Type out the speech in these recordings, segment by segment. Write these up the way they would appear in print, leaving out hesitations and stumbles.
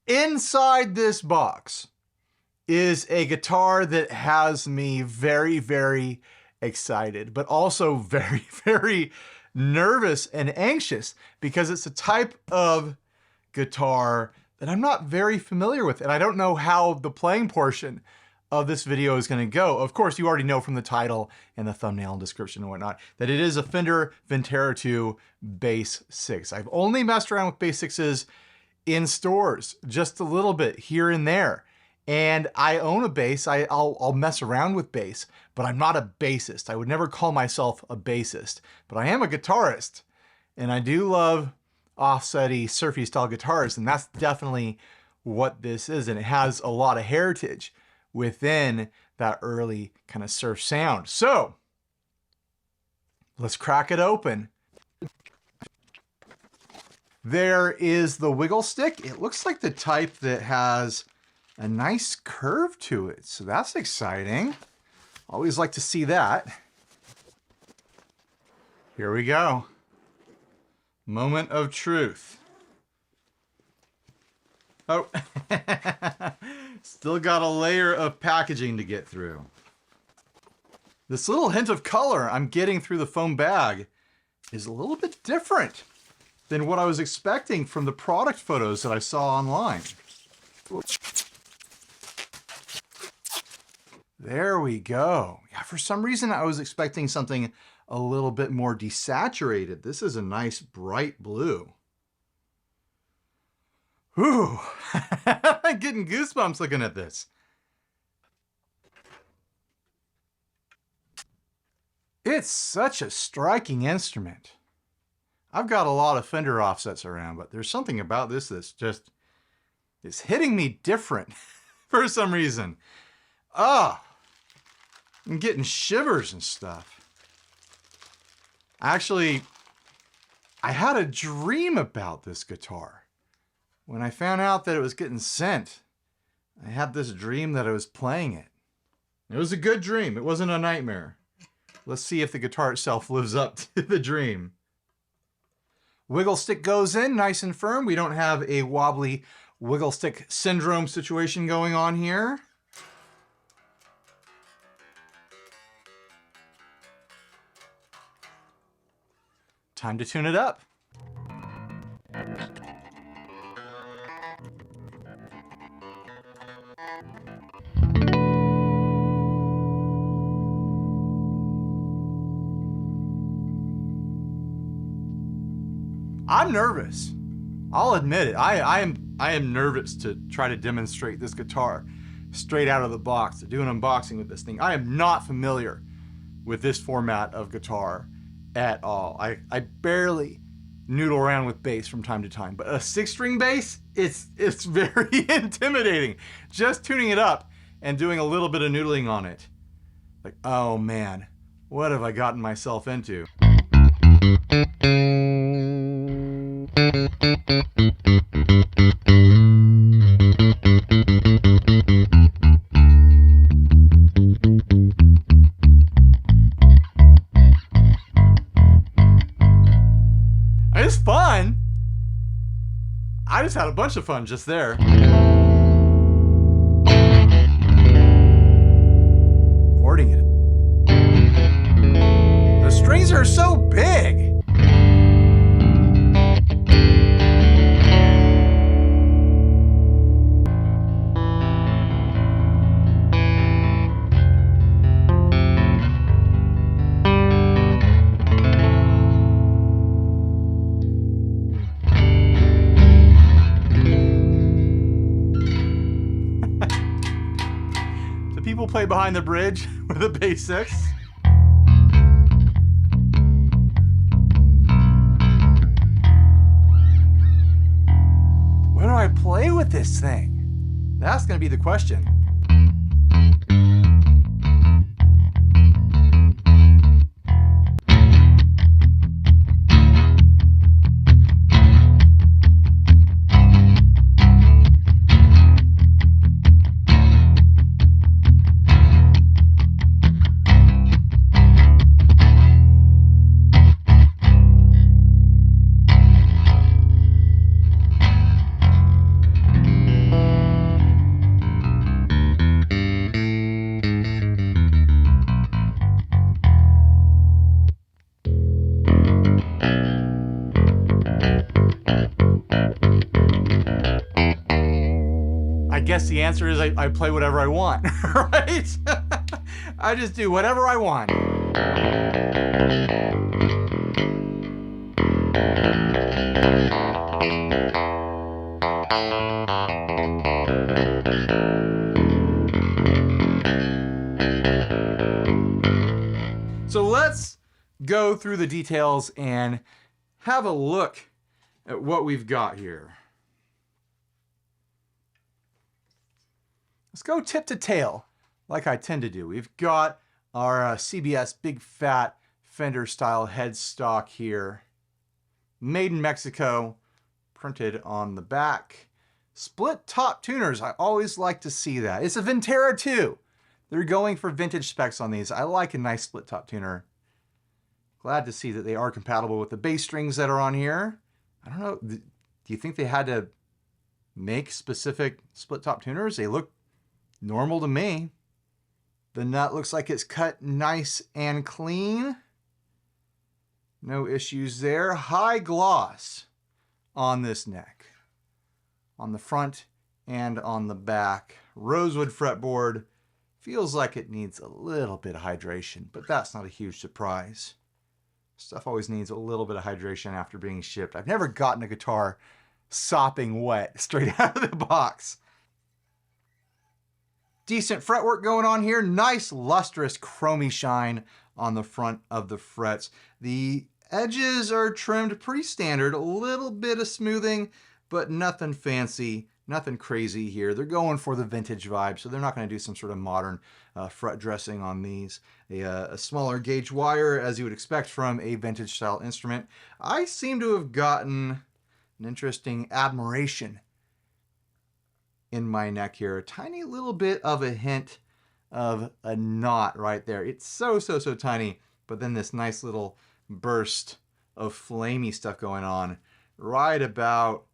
Inside this box is a guitar that has me very, very excited, but also very, very nervous and anxious because it's a type of guitar that I'm not very familiar with, and I don't know how the playing portion of this video is going to go. Of course, you already know from the title and the thumbnail and description and whatnot that it is a Fender Vintera II Bass 6. I've only messed around with Bass 6s in stores, just a little bit here and there. And I own a bass. I'll mess around with bass, but I'm not a bassist. I would never call myself a bassist, but I am a guitarist. And I do love offsetty, surfy style guitars, and that's definitely what this is. And it has a lot of heritage within that early kind of surf sound. So let's crack it open. There is the wiggle stick. It looks like the type that has a nice curve to it, so that's exciting. Always like to see that. Here we go. Moment of truth. Oh, still got a layer of packaging to get through. This little hint of color I'm getting through the foam bag is a little bit different than what I was expecting from the product photos that I saw online. There we go. Yeah, for some reason I was expecting something a little bit more desaturated. This is a nice bright blue. Whew, I'm getting goosebumps looking at this. It's such a striking instrument. I've got a lot of Fender offsets around, but there's something about this that's just, it's hitting me different for some reason. Ah, I'm getting shivers and stuff. Actually, I had a dream about this guitar. When I found out that it was getting sent, I had this dream that I was playing it. It was a good dream. It wasn't a nightmare. Let's see if the guitar itself lives up to the dream. Wiggle stick goes in nice and firm. We don't have a wobbly wiggle stick syndrome situation going on here. Time to tune it up. I'm nervous. I'll admit it. I am nervous to try to demonstrate this guitar straight out of the box, to do an unboxing with this thing. I am not familiar with this format of guitar at all. I barely noodle around with bass from time to time, but a 6-string bass, it's very intimidating. Just tuning it up and doing a little bit of noodling on it. Like, oh man, what have I gotten myself into? It's fun. I just had a bunch of fun just there. Porting it. The strings are so big. People play behind the bridge with a bass 6. Where do I play with this thing? That's going to be the question. guess the answer is I play whatever I want, right? I just do whatever I want. So let's go through the details and have a look at what we've got here. Let's go tip to tail, like I tend to do. We've got our CBS big fat Fender style headstock here. Made in Mexico, printed on the back. Split top tuners, I always like to see that. It's a Vintera II. They're going for vintage specs on these. I like a nice split top tuner. Glad to see that they are compatible with the bass strings that are on here. I don't know, do you think they had to make specific split top tuners? They look normal to me. The nut looks like it's cut nice and clean. No issues there. High gloss on this neck. On the front and on the back. Rosewood fretboard. Feels like it needs a little bit of hydration, but that's not a huge surprise. Stuff always needs a little bit of hydration after being shipped. I've never gotten a guitar sopping wet straight out of the box. Decent fretwork going on here. Nice lustrous chromy shine on the front of the frets. The edges are trimmed pretty standard. A little bit of smoothing, but nothing fancy. Nothing crazy here. They're going for the vintage vibe, so they're not going to do some sort of modern fret dressing on these. A smaller gauge wire, as you would expect from a vintage style instrument. I seem to have gotten an interesting admiration in my neck here. A tiny little bit of a hint of a knot right there. It's so tiny, but then this nice little burst of flamey stuff going on right about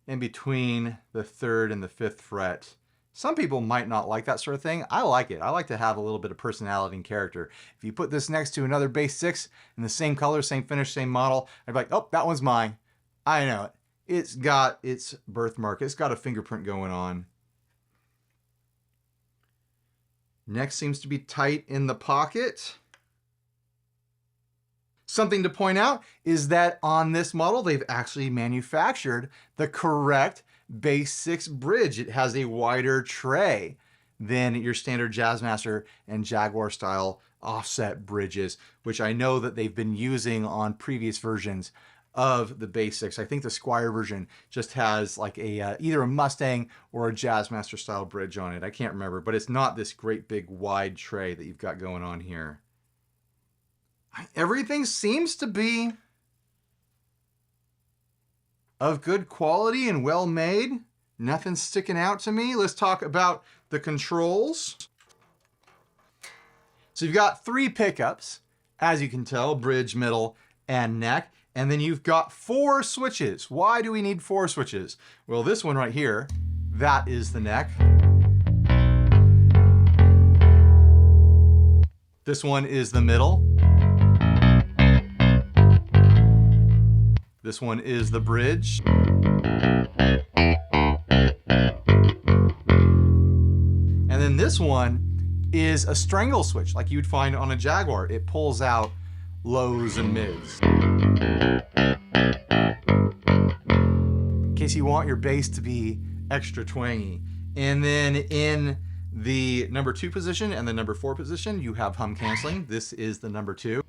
in between the 3rd and the 5th fret. Some people might not like that sort of thing. I like it. I like to have a little bit of personality and character. If you put this next to another bass 6 in the same color, same finish, same model, I'd be like, oh, that one's mine. I know it. It's got its birthmark. It's got a fingerprint going on. Neck seems to be tight in the pocket. Something to point out is that on this model, they've actually manufactured the correct bass 6 bridge. It has a wider tray than your standard Jazzmaster and Jaguar style offset bridges, which I know that they've been using on previous versions of the bass 6. I think the Squier version just has like a either a Mustang or a Jazzmaster style bridge on it. I can't remember, but it's not this great big wide tray that you've got going on here. Everything seems to be of good quality and well made. Nothing sticking out to me. Let's talk about the controls. So you've got 3 pickups, as you can tell, bridge, middle, and neck. And then you've got 4 switches. Why do we need 4 switches? Well, this one right here, that is the neck. This one is the middle. This one is the bridge. And then this one is a strangle switch like you'd find on a Jaguar. It pulls out lows and mids. In case you want your bass to be extra twangy. And then in the number 2 position and the number 4 position, you have hum canceling. This is the number 2.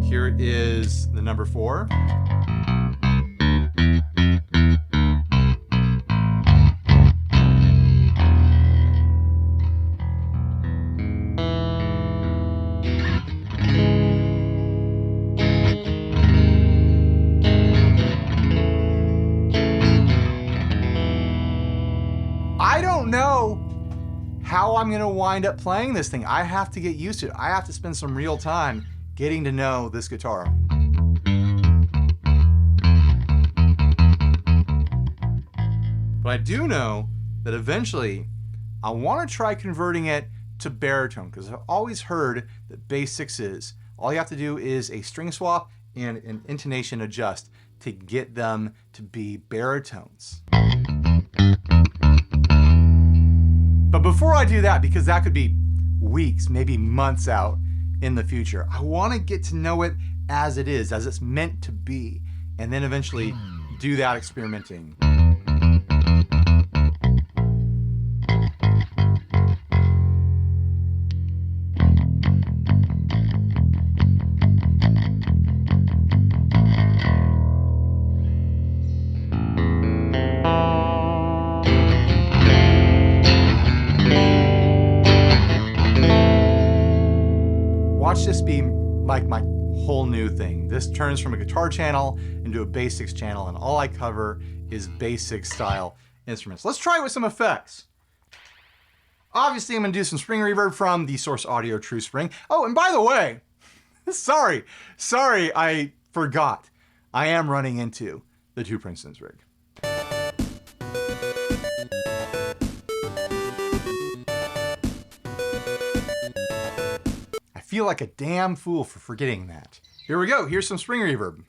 Here is the number 4. I don't know how I'm going to wind up playing this thing. I have to get used to it. I have to spend some real time getting to know this guitar. But I do know that eventually I want to try converting it to baritone, because I've always heard that bass 6s All you have to do is a string swap and an intonation adjust to get them to be baritones. But before I do that, because that could be weeks, maybe months out in the future, I want to get to know it as it is, as it's meant to be, and then eventually do that experimenting. Watch this be like my whole new thing. This turns from a guitar channel into a basics channel, and all I cover is basic style instruments. Let's try it with some effects. Obviously, I'm gonna do some spring reverb from the Source Audio True Spring. Oh, and by the way, sorry, I forgot. I am running into the Two Princeton's rig. I feel like a damn fool for forgetting that. Here we go, here's some spring reverb.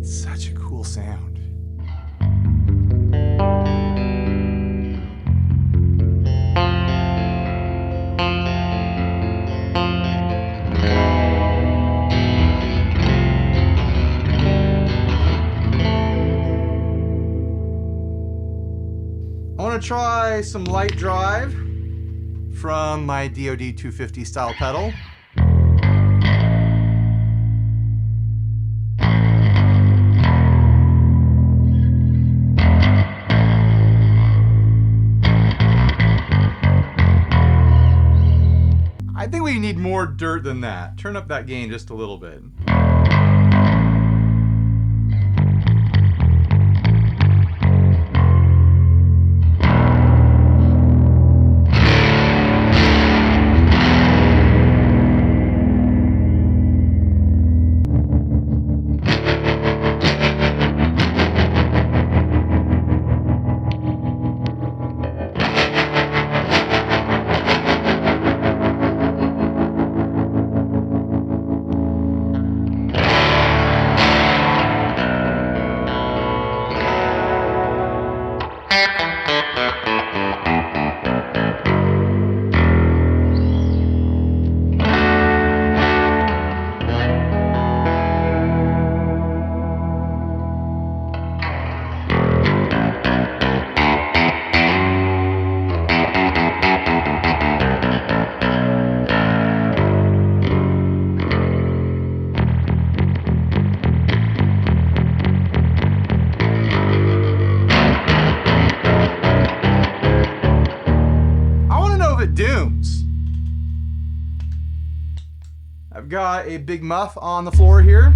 Such a cool sound. I want to try some light drive from my DoD 250 style pedal. I think we need more dirt than that. Turn up that gain just a little bit. Dooms. I've got a big muff on the floor here.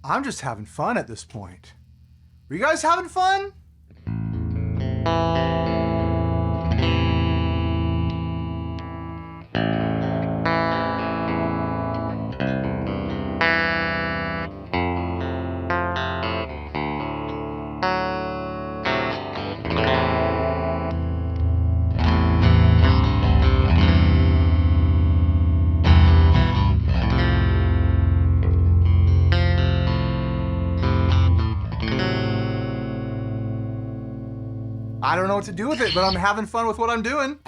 I'm just having fun at this point. Are you guys having fun? I don't know what to do with it, but I'm having fun with what I'm doing.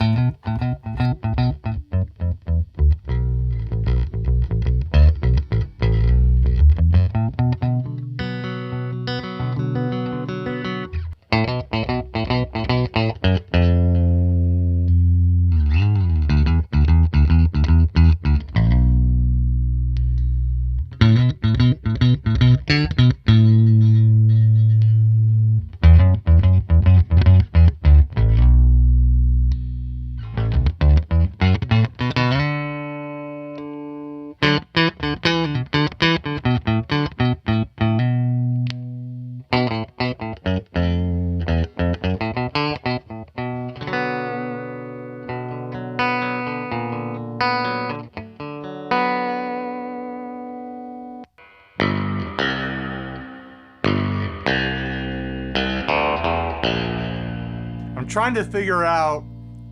I'm trying to figure out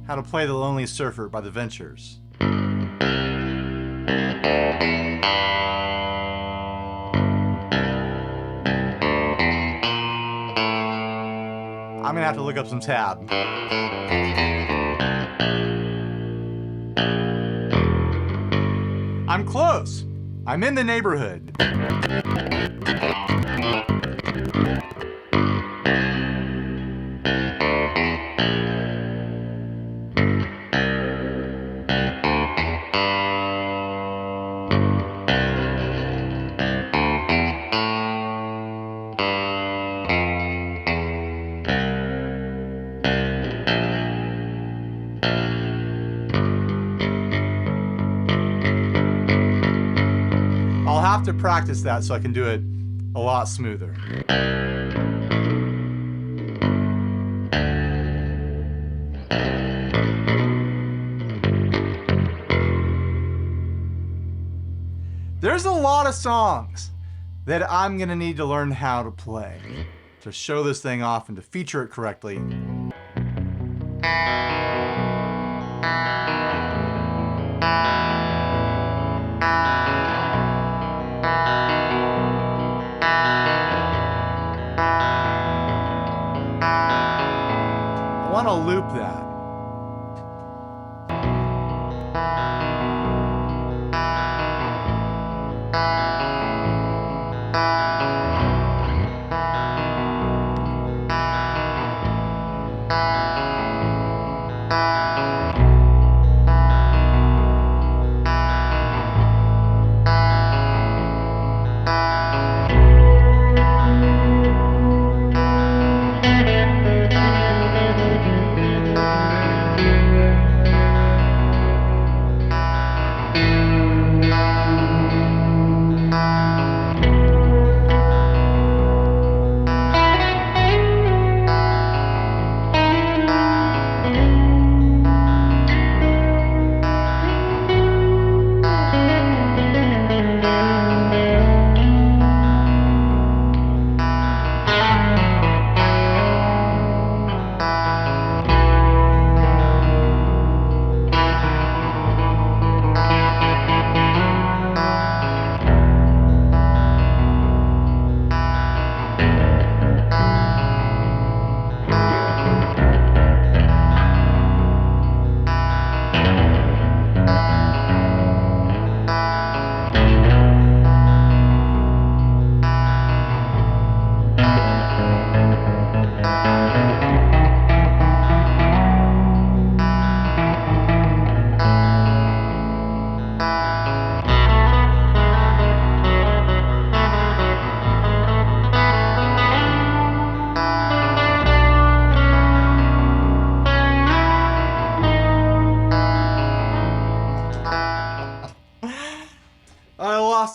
how to play The Lonely Surfer by the Ventures. I'm gonna have to look up some tab. I'm close. I'm in the neighborhood. I'll have to practice that so I can do it a lot smoother. There's a lot of songs that I'm gonna need to learn how to play to show this thing off and to feature it correctly. I want to loop that.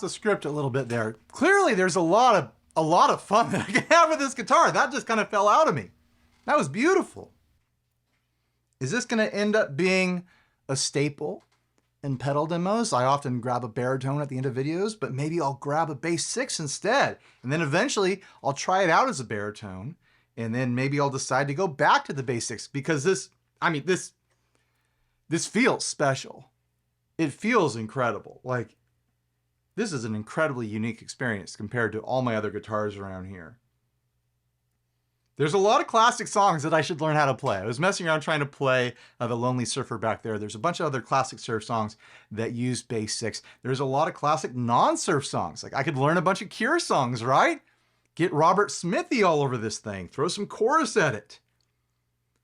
the script a little bit there. Clearly there's a lot of fun that I can have with this guitar. That just kind of fell out of me. That was beautiful. Is this gonna end up being a staple in pedal demos? I often grab a baritone at the end of videos, but maybe I'll grab a bass 6 instead. And then eventually I'll try it out as a baritone. And then maybe I'll decide to go back to the bass 6 because this feels special. It feels incredible. Like, this is an incredibly unique experience compared to all my other guitars around here. There's a lot of classic songs that I should learn how to play. I was messing around trying to play The Lonely Surfer back there. There's a bunch of other classic surf songs that use bass 6. There's a lot of classic non-surf songs. Like, I could learn a bunch of Cure songs, right? Get Robert Smithy all over this thing. Throw some chorus at it.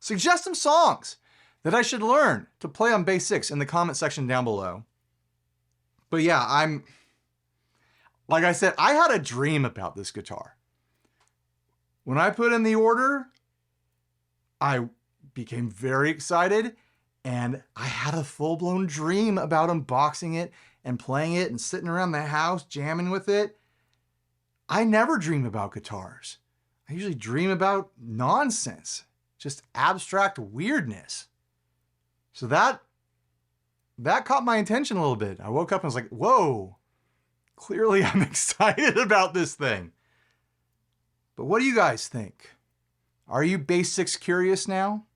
Suggest some songs that I should learn to play on bass 6 in the comment section down below. But yeah, like I said, I had a dream about this guitar. When I put in the order, I became very excited and I had a full-blown dream about unboxing it and playing it and sitting around the house jamming with it. I never dream about guitars. I usually dream about nonsense, just abstract weirdness. So that caught my attention a little bit. I woke up and was like, whoa, clearly I'm excited about this thing. But what do you guys think? Are you bass 6 curious now?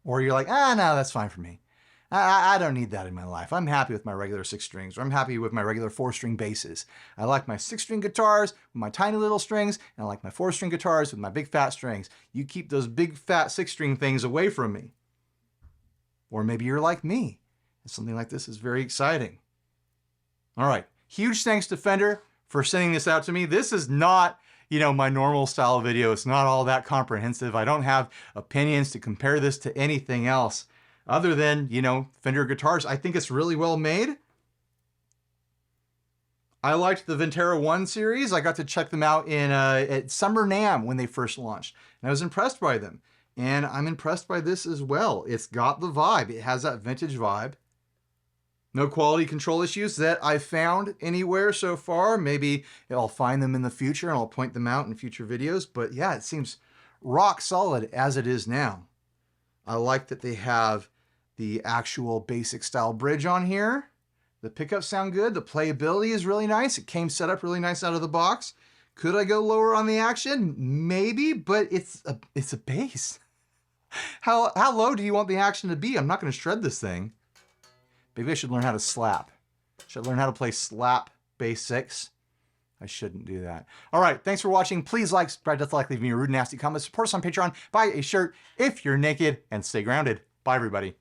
Or you're like, no, that's fine for me. I don't need that in my life. I'm happy with my regular 6 strings, or I'm happy with my regular 4-string basses. I like my 6-string guitars with my tiny little strings, and I like my 4-string guitars with my big fat strings. You keep those big fat 6-string things away from me. Or maybe you're like me, and something like this is very exciting. All right, huge thanks to Fender for sending this out to me. This is not, my normal style video. It's not all that comprehensive. I don't have opinions to compare this to anything else other than, Fender guitars. I think it's really well made. I liked the Vintera I series. I got to check them out at Summer NAMM when they first launched, and I was impressed by them. And I'm impressed by this as well. It's got the vibe. It has that vintage vibe. No quality control issues that I've found anywhere so far. Maybe I'll find them in the future and I'll point them out in future videos. But yeah, it seems rock solid as it is now. I like that they have the actual basic style bridge on here. The pickups sound good. The playability is really nice. It came set up really nice out of the box. Could I go lower on the action? Maybe, but it's a bass. How low do you want the action to be? I'm not going to shred this thing. Maybe I should learn how to slap. Should I learn how to play slap bass 6? I shouldn't do that. All right, thanks for watching. Please like, subscribe, dislike, leave me a rude, nasty comment. Support us on Patreon. Buy a shirt if you're naked, and stay grounded. Bye, everybody.